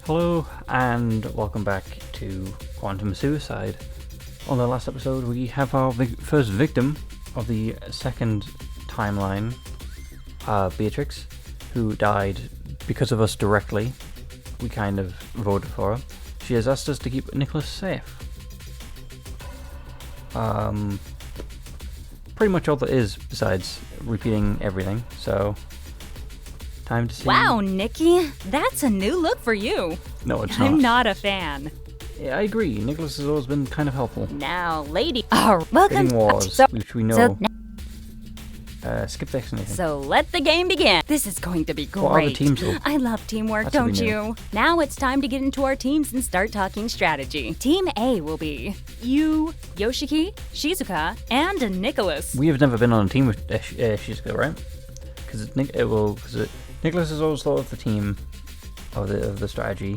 Hello and welcome back to Quantum Suicide. On the last episode we have our first victim of the second timeline, Beatrix, who died because of us directly. We kind of voted for her. She has asked us to keep Nikolas safe. Pretty much all there is besides repeating everything, so time to see. Wow, Nikki, that's a new look for you. No, it's not. I'm not a fan. Yeah, I agree. Nikolas has always been kind of helpful. Now, lady, welcome Bidding wars, so, which we know. Skip the explanation. So let the game begin. This is going to be great. What are the teams though? I love teamwork, That's what don't we you? Now it's time to get into our teams and start talking strategy. Team A will be you, Yoshiki, Shizuka, and Nikolas. We have never been on a team with Shizuka, right? Because Nikolas is always thought of the team of the strategy.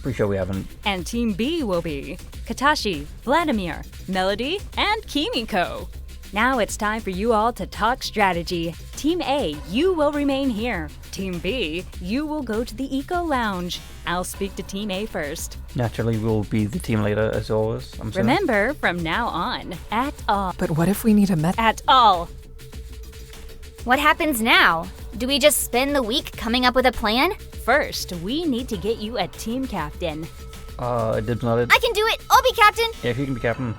Pretty sure we haven't. And Team B will be Katashi, Vladimir, Melody, and Kimiko. Now it's time for you all to talk strategy. Team A, you will remain here. Team B, you will go to the Eco Lounge. I'll speak to Team A first. Naturally, we'll be the team leader as always. Remember, from now on, at all. But what if we need a At all. What happens now? Do we just spend the week coming up with a plan? First, we need to get you a team captain. Dibs nodded. I can do it! I'll be captain! Yeah, if you can be captain,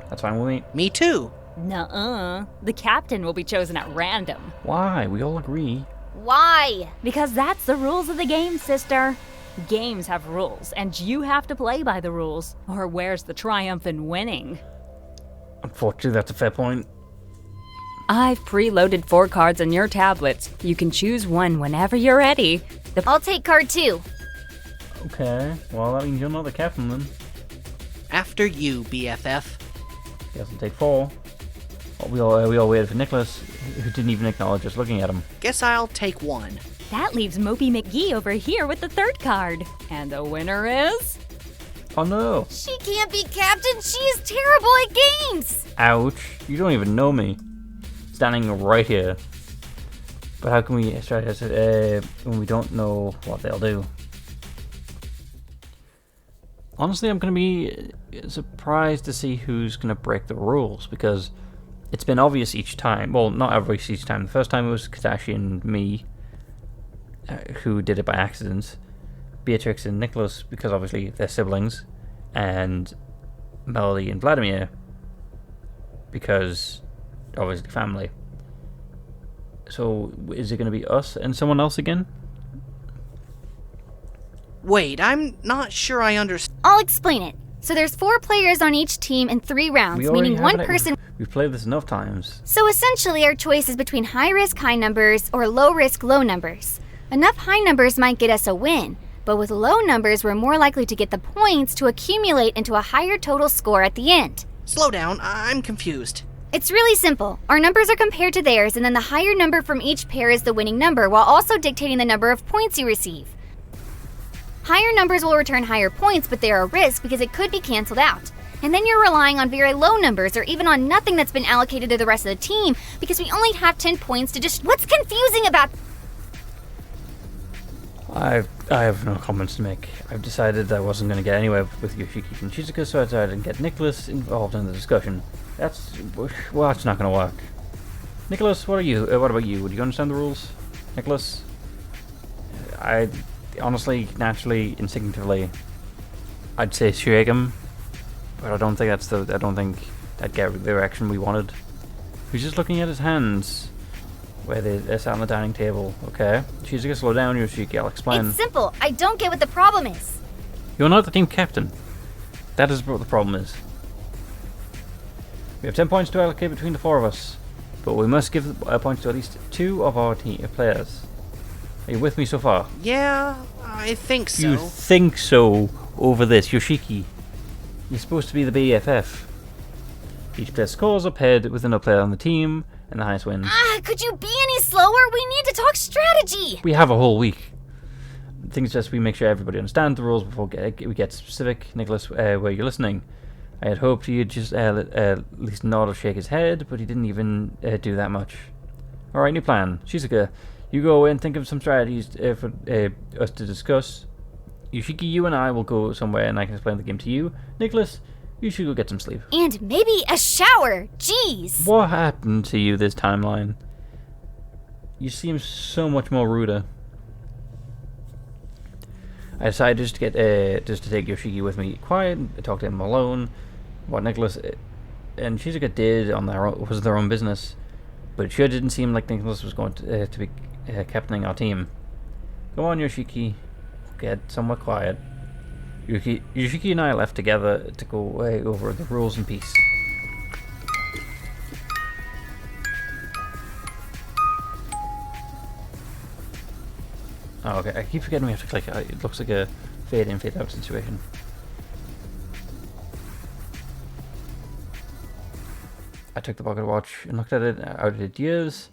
that's fine with me. Me too. Nuh-uh. The captain will be chosen at random. Why? We all agree. Why? Because that's the rules of the game, sister. Games have rules, and you have to play by the rules. Or where's the triumph in winning? Unfortunately, that's a fair point. I've preloaded 4 cards on your tablets. You can choose one whenever you're ready. I'll take card 2. Okay, well that means you're not the captain then. After you, BFF. Guess I'll take 4. We all waited for Nikolas, who didn't even acknowledge us looking at him. Guess I'll take 1. That leaves Mopey McGee over here with the 3rd card. And the winner is... Oh no! She can't be captain. She is terrible at games. Ouch! You don't even know me. Standing right here. But how can we strategize when we don't know what they'll do? Honestly, I'm going to be surprised to see who's going to break the rules, because it's been obvious each time. Well, not obvious each time. The first time it was Katashi and me who did it by accident. Beatrix and Nikolas, because obviously they're siblings. And Melody and Vladimir, because obviously family. So, is it going to be us and someone else again? Wait, I'm not sure I understand. I'll explain it. So there's 4 players on each team in 3 rounds, We already meaning have one it. person. We've played this enough times. So essentially our choice is between high risk high numbers or low risk low numbers. Enough high numbers might get us a win, but with low numbers we're more likely to get the points to accumulate into a higher total score at the end. Slow down, I'm confused. It's really simple. Our numbers are compared to theirs, and then the higher number from each pair is the winning number, while also dictating the number of points you receive. Higher numbers will return higher points, but they are a risk because it could be canceled out. And then you're relying on very low numbers, or even on nothing that's been allocated to the rest of the team, because we only have 10 points to just... What's confusing about... I have no comments to make. I've decided I wasn't going to get anywhere with Yoshiki and Shizuka, so I decided to get Nikolas involved in the discussion. That's not going to work. Nikolas, what about you? Would you understand the rules, Nikolas? I honestly, naturally, instinctively, I'd say shake him, but I don't think that'd get the direction we wanted. He's just looking at his hands, where they're sat on the dining table. Okay, Shizuka, slow down, Yoshiki. I'll explain. It's simple. I don't get what the problem is. You're not the team captain. That is what the problem is. We have 10 points to allocate between the 4 of us, but we must give points to at least 2 of our team players. Are you with me so far? Yeah, I think so. You think so over this, Yoshiki. You're supposed to be the BFF. Each player scores are paired with another player on the team, and the highest wins. Could you be any slower? We need to talk strategy. We have a whole week. The thing is just we make sure everybody understands the rules before we get specific. Nikolas, where you're listening. I had hoped he'd just at least nod or shake his head, but he didn't even do that much. Alright, new plan. Shizuka, You go away and think of some strategies for us to discuss. Yoshiki, you and I will go somewhere and I can explain the game to you. Nikolas, you should go get some sleep. And maybe a shower. Jeez. What happened to you this timeline? You seem so much more ruder. I decided just to get just to take Yoshiki with me quiet, talk to him alone. What Nikolas and Shizuka did on their own, was their own business, but it sure didn't seem like Nikolas was going to be captaining our team. Go on, Yoshiki. Get somewhere quiet. Yoshiki and I left together to go away over the rules in peace. Oh, okay. I keep forgetting we have to click. It looks like a fade in, fade out situation. I took the pocket watch and looked at it. Outdated years.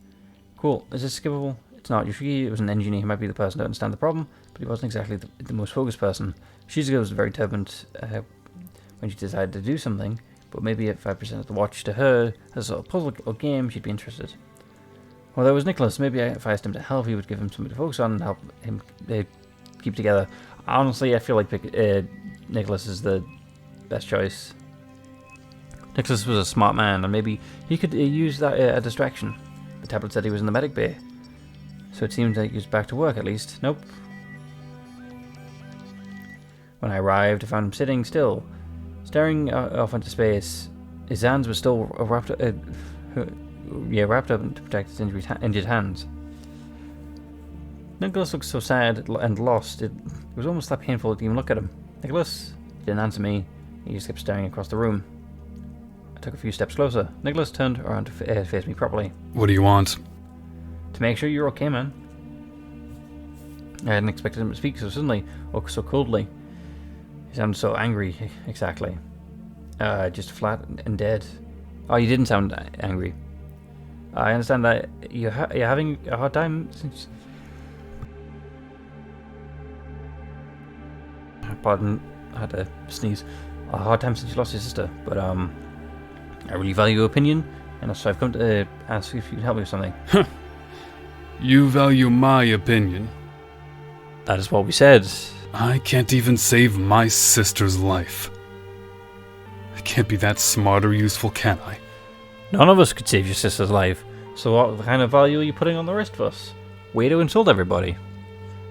Cool. Is this skippable? It's not. Yoshiki was an engineer. He might be the person to understand the problem, but he wasn't exactly the most focused person. Shizuka was very determined when she decided to do something, but maybe if I presented the watch to her as a sort of puzzle or game, she'd be interested. Well, there was Nikolas. Maybe if I asked him to help, he would give him something to focus on and help him keep together. Honestly, I feel like Nikolas is the best choice. Nikolas was a smart man, and maybe he could use that a distraction. The tablet said he was in the medic bay, so it seemed like he was back to work at least. Nope. When I arrived, I found him sitting still, staring off into space. His hands were still wrapped up to protect his injured hands. Nikolas looked so sad and lost. It was almost that painful to even look at him. Nikolas didn't answer me. He just kept staring across the room. I took a few steps closer. Nikolas turned around to face me properly. What do you want? To make sure you're okay, man. I hadn't expected him to speak so suddenly, or so coldly. He sounded so angry, exactly. Just flat and dead. Oh, you didn't sound angry. I understand that you're having a hard time since... Pardon, I had to sneeze. A hard time since you lost your sister, but I really value your opinion, and so I've come to ask if you can help me with something. You value my opinion? That is what we said. I can't even save my sister's life. I can't be that smart or useful, can I? None of us could save your sister's life, so what kind of value are you putting on the rest of us? Way to insult everybody.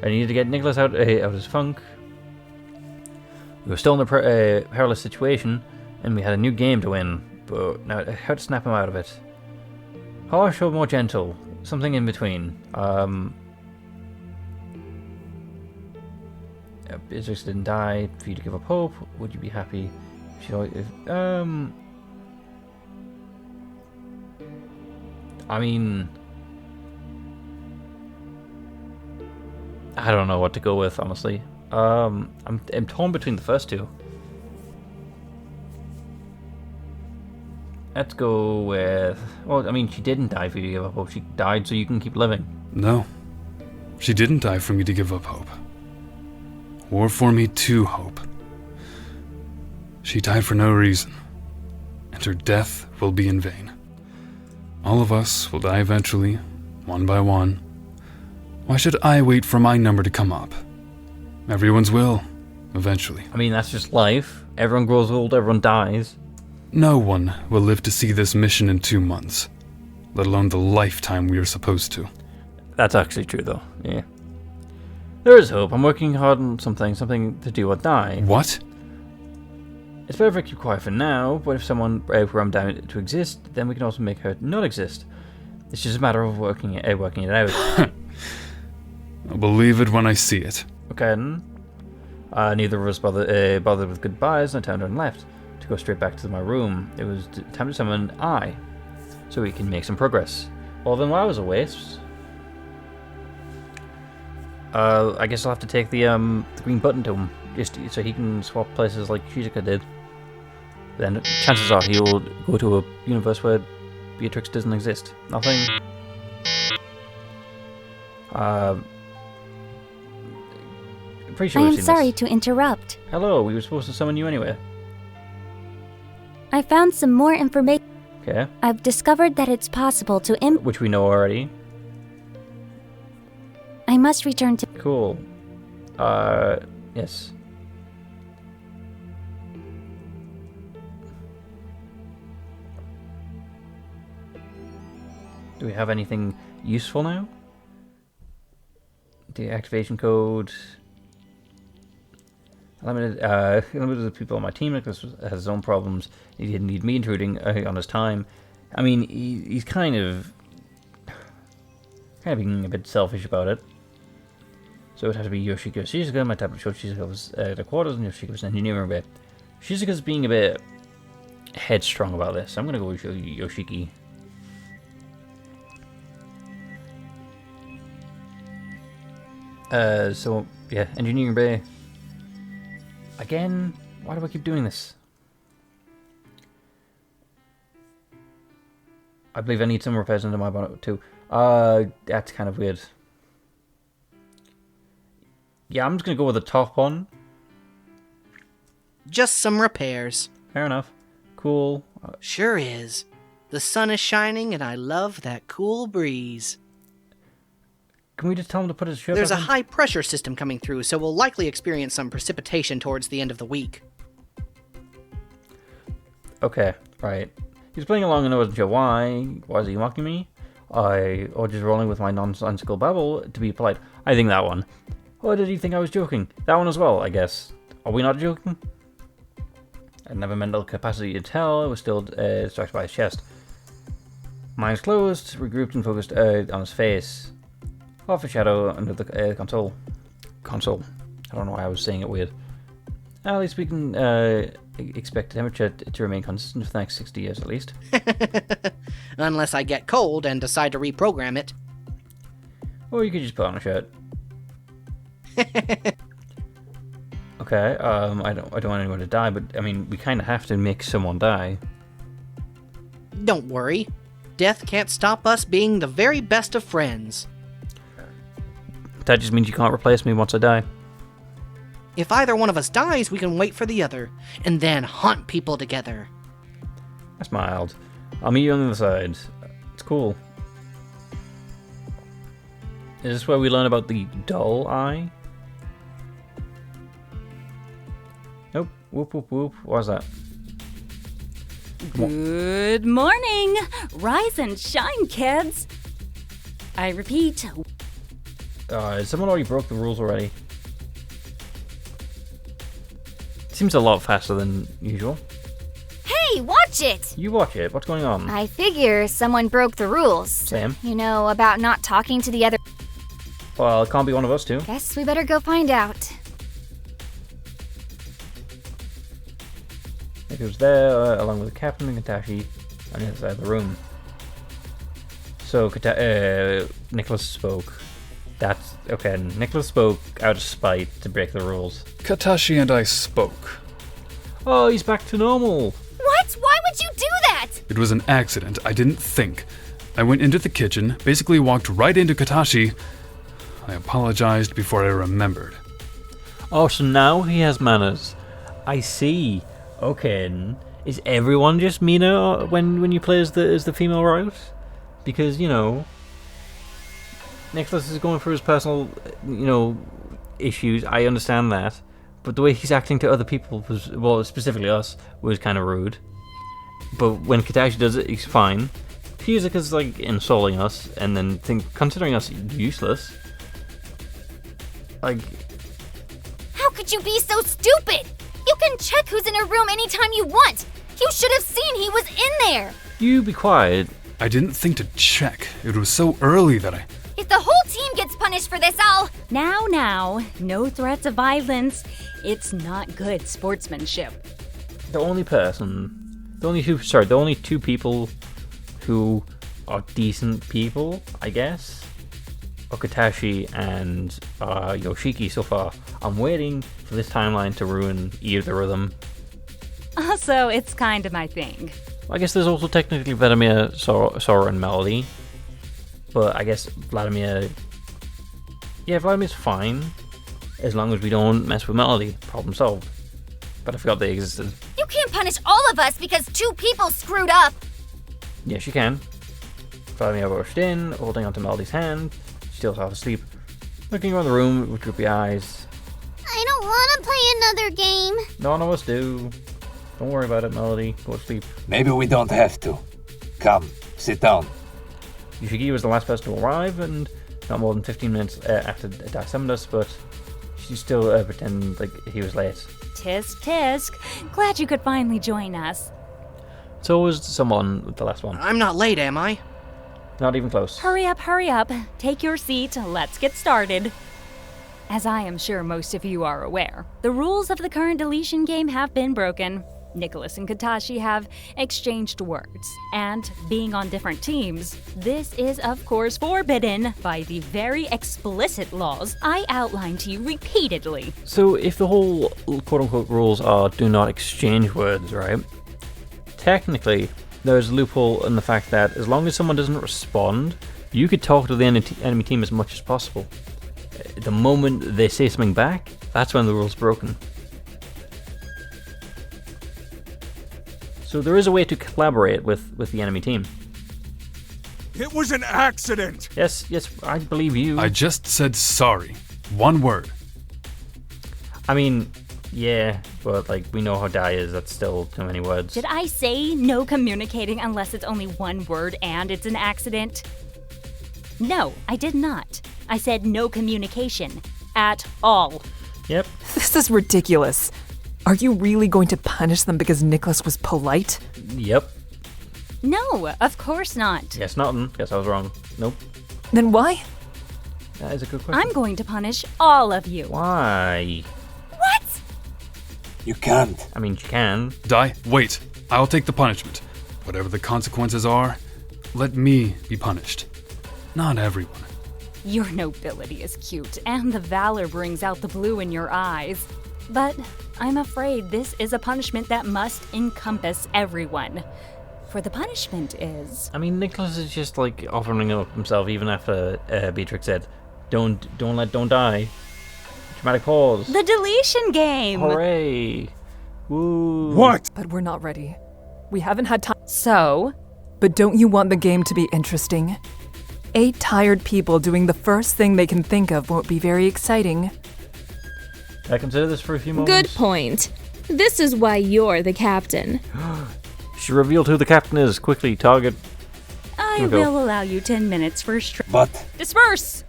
I needed to get Nikolas out of his funk. We were still in a perilous situation, and we had a new game to win, but now how to snap him out of it? Harsh or more gentle? Something in between. Beatrix didn't die for you to give up hope. Would you be happy I mean, I don't know what to go with, honestly. I'm torn between the first two. Let's go with... Well, I mean, she didn't die for you to give up hope. She died so you can keep living. No. She didn't die for me to give up hope. Or for me to hope. She died for no reason. And her death will be in vain. All of us will die eventually, one by one. Why should I wait for my number to come up? Everyone's will, eventually. I mean, that's just life. Everyone grows old, everyone dies. No one will live to see this mission in 2 months, let alone the lifetime we are supposed to. That's actually true, though. Yeah. There is hope. I'm working hard on something to do or die. What? It's better if I keep quiet for now, but if someone programmed down to exist, then we can also make her not exist. It's just a matter of working it out. I'll believe it when I see it. Okay, then. Neither of us bothered with goodbyes, and I turned and left to go straight back to my room. It was time to summon I, so we can make some progress. Well, then while I was away, I guess I'll have to take the green button to him, just so he can swap places like Shizuka did. Then chances are he'll go to a universe where Beatrix doesn't exist. Nothing. Pretty sure I we've am seen sorry this. to interrupt. Hello, we were supposed to summon you anyway. I found some more information. Okay. I've discovered that it's possible to Which we know already. must return to. Cool. Yes. Do we have anything useful now? The activation code. Limited people on my team. Nikolas has his own problems. He didn't need me intruding on his time. I mean, he's kind of being a bit selfish about it. So it had to be Yoshiko Shizuka. My tablet showed Shizuka was at the quarters and Yoshiko was engineering a bit. Shizuka's being a bit headstrong about this. I'm gonna go with Yoshiki. So yeah, engineering bay. Again, why do I keep doing this? I believe I need some repairs into my bonnet too. That's kind of weird. Yeah, I'm just gonna go with the top one. Just some repairs. Fair enough. Cool. Sure is. The sun is shining and I love that cool breeze. Can we just tell him to put his shirt There's a back on? high pressure system coming through, so we'll likely experience some precipitation towards the end of the week. Okay, right. He's playing along and I wasn't sure why. Why is he mocking me? Or just rolling with my nonsensical babble to be polite. I think that one. Or did he think I was joking? That one as well, I guess. Are we not joking? I didn't have a mental capacity to tell. I was still distracted by his chest. Minds closed, regrouped and focused on his face. Off a shadow under the console. I don't know why I was saying it weird. At least we can expect the temperature to remain consistent for the next 60 years at least. Unless I get cold and decide to reprogram it. Or you could just put on a shirt. Okay, I don't want anyone to die, but I mean, we kind of have to make someone die. Don't worry. Death can't stop us being the very best of friends. That just means you can't replace me once I die. If either one of us dies, we can wait for the other, and then haunt people together. That's mild. I'll meet you on the other side. It's cool. Is this where we learn about the dull eye? Nope. Whoop, whoop, whoop. What was that? Good morning! Rise and shine, kids! I repeat, Someone already broke the rules already. Seems a lot faster than usual. Hey, watch it! You watch it. What's going on? I figure someone broke the rules. Sam? You know, about not talking to the other. Well, it can't be one of us two. Guess we better go find out. It was there, along with the captain and Katashi, on the other side of the room. So, Nikolas spoke. That's okay. Nikolas spoke out of spite to break the rules. Katashi and I spoke. Oh, he's back to normal. What? Why would you do that? It was an accident. I didn't think. I went into the kitchen, basically walked right into Katashi. I apologized before I remembered. Oh, so now he has manners. I see. Okay. Is everyone just meaner when you play as the female route? Because, you know, Nikolas is going through his personal, issues. I understand that. But the way he's acting to other people was, well, specifically us, was kind of rude. But when Katashi does it, he's fine. Shizuka's like insulting us and then considering us useless. Like, How could you be so stupid? You can check who's in a room anytime you want. You should have seen he was in there. you be quiet. I didn't think to check. It was so early that I... If the whole team gets punished for this, I'll... now, no threats of violence. It's not good sportsmanship. The only two people who are decent people, I guess, are Katashi and Yoshiki so far. I'm waiting for this timeline to ruin either of them. Also, it's kind of my thing. I guess there's also technically Vladimir, Sora, and Melody. But I guess Vladimir... Yeah, Vladimir's fine. As long as we don't mess with Melody. Problem solved. But I forgot they existed. You can't punish all of us because two people screwed up. Yes, you can. Vladimir rushed in, holding onto Melody's hand. Still half asleep. Looking around the room with droopy eyes. I don't want to play another game. None of us do. Don't worry about it, Melody. Go to sleep. Maybe we don't have to. Come, sit down. Yushiki was the last person to arrive, and not more than 15 minutes after Dai summoned us, but she still pretended like he was late. Tisk tisk. Glad you could finally join us. So was someone the last one. I'm not late, am I? Not even close. Hurry up, hurry up. Take your seat. Let's get started. As I am sure most of you are aware, the rules of the current deletion game have been broken. Nikolas and Katashi have exchanged words, and being on different teams, this is of course forbidden by the very explicit laws I outlined to you repeatedly. So if the whole quote-unquote rules are do not exchange words, right? Technically, there's a loophole in the fact that as long as someone doesn't respond, you could talk to the enemy team as much as possible. The moment they say something back, that's when the rule's broken. So there is a way to collaborate with the enemy team. It was an accident! Yes, I believe you. I just said sorry. One word. I mean, yeah, but like we know how Dai is, that's still too many words. Did I say no communicating unless it's only one word and it's an accident? No, I did not. I said no communication. At all. Yep. This is ridiculous. Are you really going to punish them because Nikolas was polite? Yep. No, of course not. Guess nothing. Guess I was wrong. Nope. Then why? That is a good question. I'm going to punish all of you. Why? What? You can't. I mean, you can. Dai, wait. I'll take the punishment. Whatever the consequences are, let me be punished. Not everyone. Your nobility is cute, and the valor brings out the blue in your eyes. But I'm afraid this is a punishment that must encompass everyone. For the punishment is... I mean, Nikolas is just like offering up himself even after Beatrix said, don't die. Dramatic pause. the deletion game! Hooray. Woo. What? But we're not ready. We haven't had time. So, But don't you want the game to be interesting? 8 tired people doing the first thing they can think of won't be very exciting. Can I consider this for a few moments? Good point. This is why you're the captain. She revealed who the captain is. Quickly, target. I Here we go. will allow you 10 minutes for But Disperse!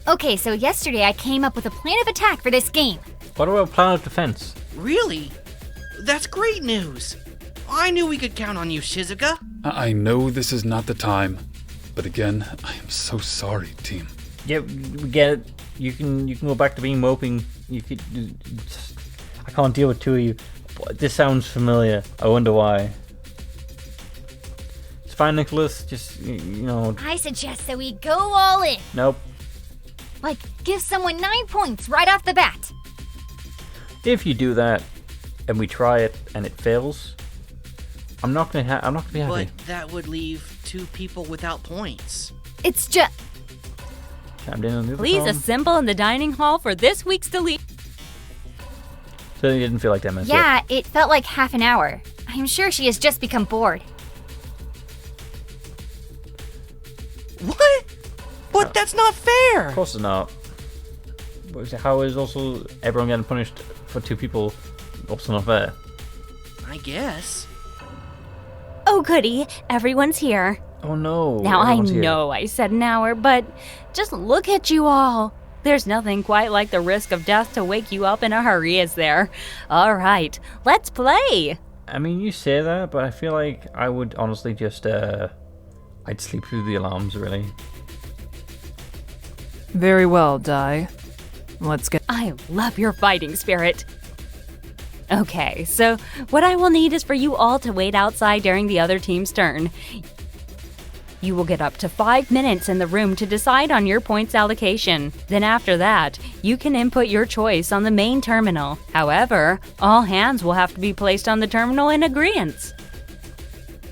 Okay, so yesterday I came up with a plan of attack for this game. What about plan of defense? Really? That's great news. I knew we could count on you, Shizuka. I know this is not the time, but again, I am so sorry, team. Yeah, we get it. You can go back to being moping. You could. I can't deal with two of you. This sounds familiar. I wonder why. It's fine, Nikolas. Just you know. I suggest that we go all in. Nope. Like, give someone 9 points right off the bat. If you do that, and we try it and it fails, I'm not gonna be happy. But that would leave 2 people without points. It's just... Chimed in on the other Please phone. assemble in the dining hall for this week's delete. So you didn't feel like 10 minutes. Yeah, it felt like half an hour. I'm sure she has just become bored. What? But that's not fair! Of course it's not. But how is also everyone getting punished for 2 people also not fair? I guess. Oh goody, everyone's here. Oh no. Now I everyone's here. know I said an hour, but just look at you all. There's nothing quite like the risk of death to wake you up in a hurry, is there? All right, let's play. I mean, you say that, but I feel like I would honestly just, I'd sleep through the alarms, really. Very well, Dai. Let's get... I love your fighting spirit. Okay, so what I will need is for you all to wait outside during the other team's turn. You will get up to 5 minutes in the room to decide on your points allocation. Then after that, you can input your choice on the main terminal. However, all hands will have to be placed on the terminal in agreement.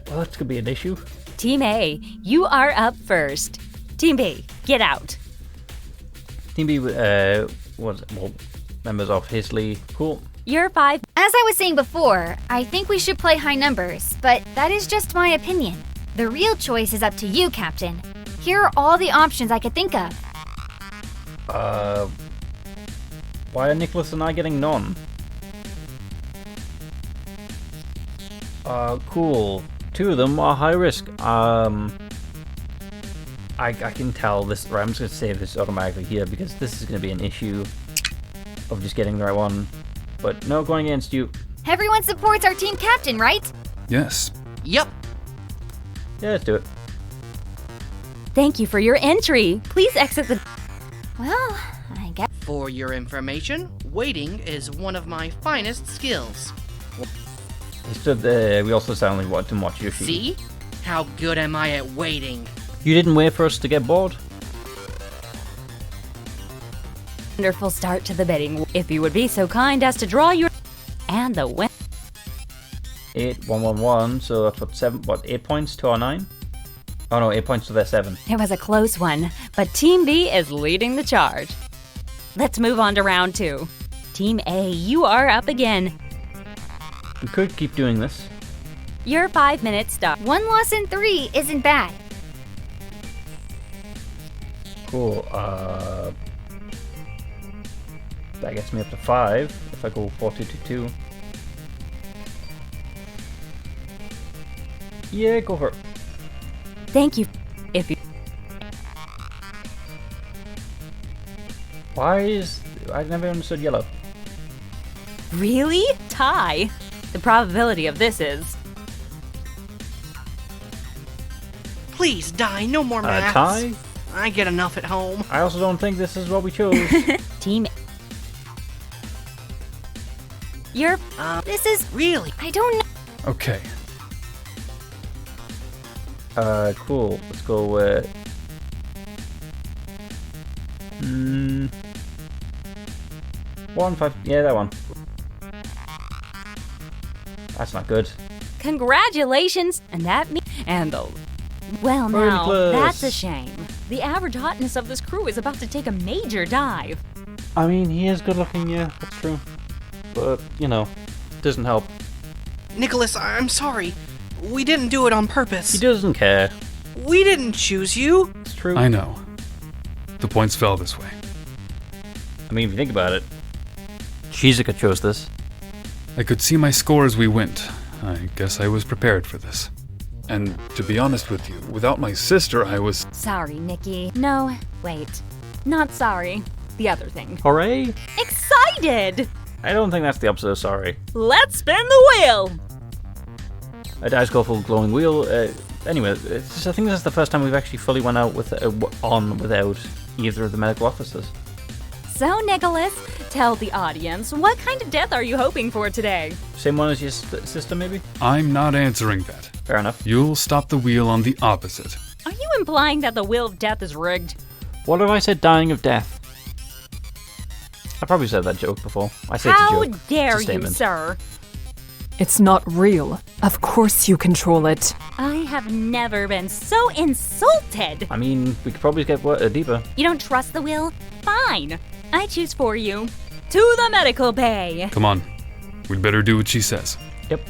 Well, that's gonna be an issue. Team A, you are up first. Team B, get out. Team B, members of his league. Cool. You're 5. As I was saying before, I think we should play high numbers, but that is just my opinion. The real choice is up to you, Captain. Here are all the options I could think of. Why are Nikolas and I getting none? Cool. 2 of them are high risk. I can tell this. Right, I'm just gonna save this automatically here because this is gonna be an issue of just getting the right one. But no, going against you. Everyone supports our team captain, right? Yes. Yep. Yeah, let's do it. Thank you for your entry. Please exit the. Well, I guess. For your information, waiting is one of my finest skills. He stood there. We also sound like what to watch Yoshi. See? How good am I at waiting? You didn't wait for us to get bored. Wonderful start to the betting. If you would be so kind as to draw your. And the win. 8, 1, 1, 1. So that's what 7. What 8 points to our 9? Oh no, 8 points to their 7. It was a close one, but Team B is leading the charge. Let's move on to round 2. Team A, you are up again. We could keep doing this. Your 5 minutes stop. 1 loss in 3 isn't bad. Cool. That gets me up to 5 if I go 4-2-2-2. Yeah, go for it. Thank you. If you. Why is... I never understood yellow. Really? Tie? The probability of this is. Please die, no more maths. Tie? I get enough at home. I also don't think this is what we chose. Team. You're. This is really. I don't know. Okay. Cool. Let's go with... 1, 5... Yeah, that one. That's not good. Congratulations! And that me. And the. Well, Very now, close. that's a shame. The average hotness of this crew is about to take a major dive. I mean, he is good looking, yeah, that's true. But, you know, doesn't help. Nikolas, I'm sorry. We didn't do it on purpose. He doesn't care. We didn't choose you. It's true. I know. The points fell this way. I mean, if you think about it, Shizuka chose this. I could see my score as we went. I guess I was prepared for this. And to be honest with you, without my sister, I was... Sorry, Nikki. No, wait. Not sorry. The other thing. Hooray! Excited! I don't think that's the opposite of sorry. Let's spin the wheel! A dice full glowing wheel. Anyway, it's just, I think this is the first time we've actually fully went out with without either of the medical officers. So, Nikolas, tell the audience, what kind of death are you hoping for today? Same one as your sister, maybe? I'm not answering that. Fair enough. You'll stop the wheel on the opposite. Are you implying that the wheel of death is rigged? What if I said dying of death? I probably said that joke before. I said it's a How joke. dare It's a you, statement. sir? It's not real. Of course you control it. I have never been so insulted. I mean, we could probably get deeper. You don't trust the wheel? Fine. I choose for you. To the medical bay. Come on. We'd better do what she says. Yep.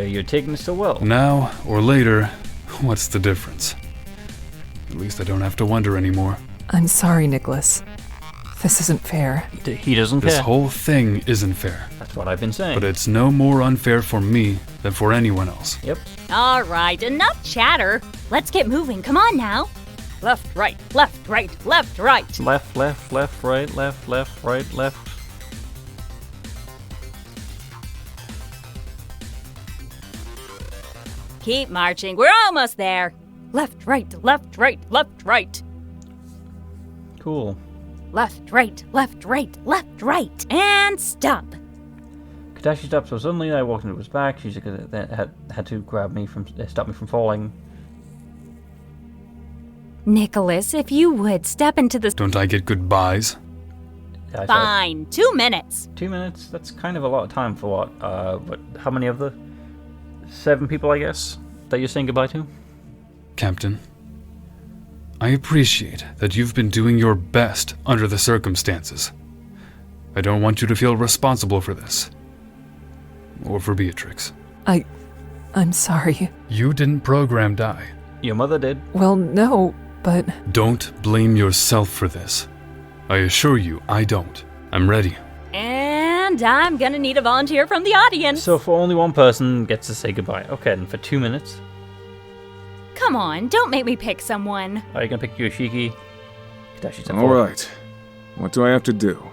You're taking this so well. Now or later, what's the difference? At least I don't have to wonder anymore. I'm sorry, Nikolas. This isn't fair. He doesn't This care. whole thing isn't fair. That's what I've been saying. But it's no more unfair for me than for anyone else. Yep. All right, enough chatter. Let's get moving. Come on now. Left, right, left, right, left, right. Left, left, left, right, left, left, right, left. Keep marching. We're almost there. Left, right, left, right, left, right. Cool. Left, right, left, right, left, right. And stop. Katashi stopped so suddenly I walked into his back. She had to grab me from, stop me from falling. Nikolas, if you would step into the... Don't I get goodbyes? Yeah, I said Fine. 2 minutes. 2 minutes. That's kind of a lot of time for what? But how many of the 7 people, I guess, that you're saying goodbye to? Captain, I appreciate that you've been doing your best under the circumstances. I don't want you to feel responsible for this. Or for Beatrix. I'm sorry. You didn't program die. Your mother did. Well, no. but Don't blame yourself for this. I assure you, I don't. I'm ready. And I'm gonna need a volunteer from the audience. So for only one person gets to say goodbye. Okay, then for 2 minutes. Come on, don't make me pick someone. Are you gonna pick Yoshiki? Katashi's All right. What do I have to do?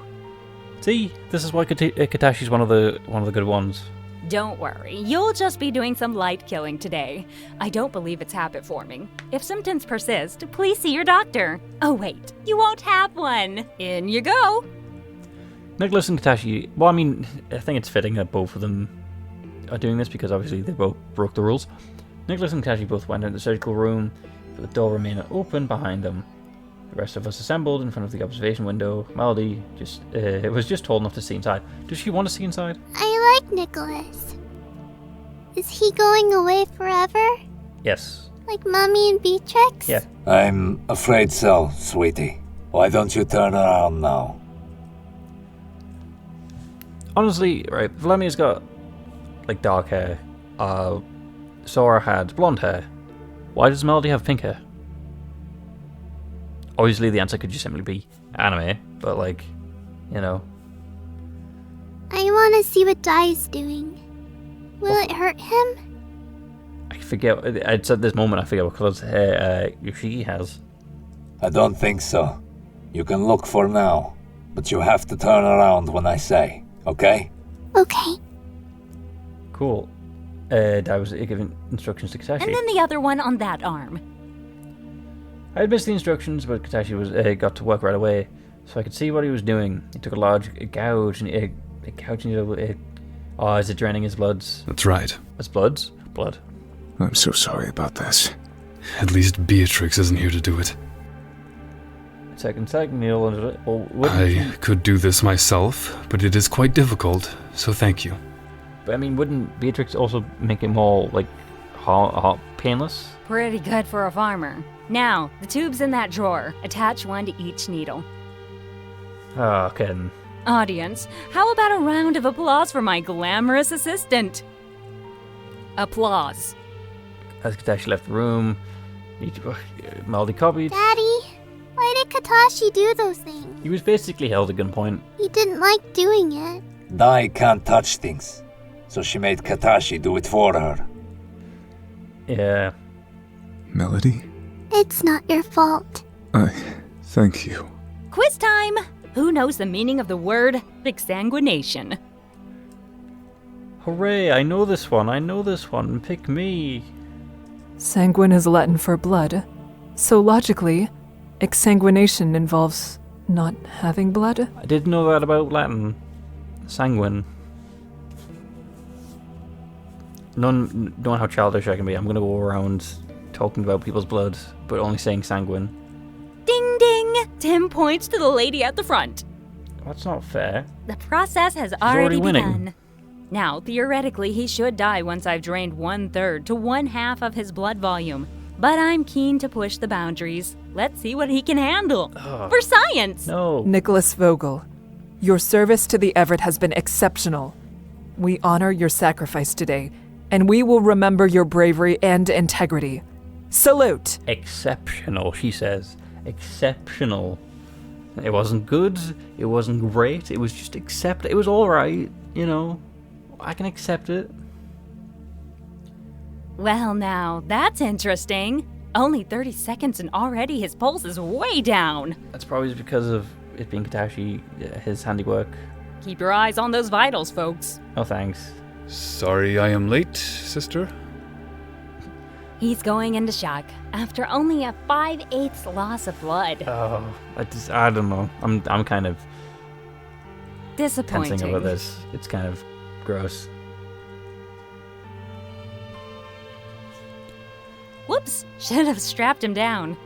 See, this is why Katashi's one of the good ones. Don't worry, you'll just be doing some light killing today. I don't believe it's habit forming. If symptoms persist, please see your doctor. Oh wait, you won't have one. In you go. Nikolas and Katashi, well, I mean, I think it's fitting that both of them are doing this because obviously they both broke the rules. Nikolas and Katashi both went into the surgical room, but the door remained open behind them. The rest of us assembled in front of the observation window. Melody was just told enough to see inside. Does she want to see inside? I like Nikolas. Is he going away forever? Yes. Like Mommy and Beatrix? Yeah. I'm afraid so, sweetie. Why don't you turn around now? Honestly, right, Vladimir's got, like, dark hair. Sora had blonde hair. Why does Melody have pink hair? Obviously, the answer could just simply be anime, but, like, you know. I want to see what Dai's doing. Will it hurt him? I forget, it's at this moment I forget what colours hair Yoshiki has. I don't think so. You can look for now, but you have to turn around when I say, okay? Okay. Cool. Dai was giving instructions to Katashi. And then the other one on that arm. I had missed the instructions, but Katashi was got to work right away, so I could see what he was doing. He took a large gouge and is it draining his bloods? That's right. His bloods? Blood. I'm so sorry about this. At least Beatrix isn't here to do it. Second needle under it. Well, I could do this myself, but it is quite difficult, so thank you. But I mean, wouldn't Beatrix also make it more, like, painless? Pretty good for a farmer. Now, the tube's in that drawer. Attach one to each needle. Ah, okay then. Audience, how about a round of applause for my glamorous assistant? Applause. As Katashi left the room, Melody copied. Daddy, why did Katashi do those things? He was basically held at gunpoint. He didn't like doing it. Dai can't touch things, so she made Katashi do it for her. Yeah. Melody? It's not your fault. Thank you. Quiz time! Who knows the meaning of the word exsanguination? Hooray, I know this one. Pick me. sanguine is Latin for blood. So logically, exsanguination involves not having blood? I didn't know that about Latin. Sanguine. Knowing how childish I can be, I'm going to go around talking about people's blood, but only saying sanguine. Ding ding! 10 points to the lady at the front. That's not fair. The process has already winning. begun. Now, theoretically, he should die once I've drained 1/3 to 1/2 of his blood volume. But I'm keen to push the boundaries. Let's see what he can handle. For science! No. Nicholas Vogel, your service to the Everett has been exceptional. We honor your sacrifice today, and we will remember your bravery and integrity. Salute! Exceptional, she says. Exceptional. It wasn't good, it wasn't great, it was just it was alright, you know. I can accept it. Well now, that's interesting. Only 30 seconds and already his pulse is way down. That's probably because of it being Katashi, his handiwork. Keep your eyes on those vitals, folks. Oh, thanks. Sorry I am late, sister. He's going into shock after only a 5/8 loss of blood. Oh, I don't know. I'm kind of Disappointing. tensing over this. It's kind of gross. Whoops, should have strapped him down.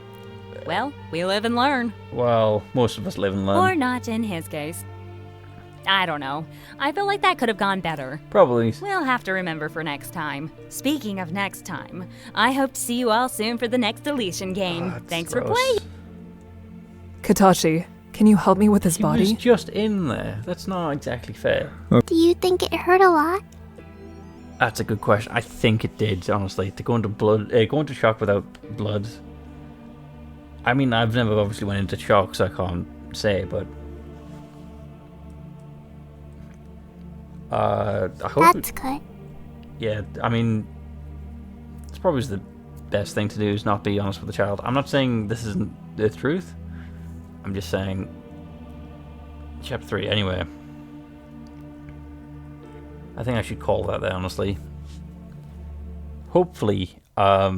Well, we live and learn. Well, most of us live and learn. Or not in his case. I don't know. I feel like that could have gone better. Probably. We'll have to remember for next time. Speaking of next time, I hope to see you all soon for the next deletion game. Thanks for playing. Katashi, can you help me with his He body? was just in there. That's not exactly fair. Do you think it hurt a lot? That's a good question. I think it did, honestly. To go into shock without blood. I mean, I've never obviously went into shock, so I can't say, but I hope. That's good. Yeah, I mean, it's probably the best thing to do is not be honest with the child. I'm not saying this isn't the truth. I'm just saying, chapter 3. Anyway, I think I should call that there. Honestly, hopefully, yeah,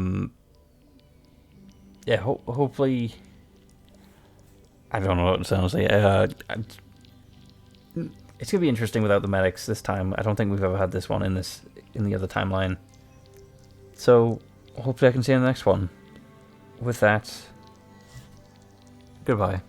hopefully. I don't know what to say, honestly. It's gonna be interesting without the medics this time. I don't think we've ever had this one in the other timeline. So hopefully I can see you in the next one. With that, goodbye.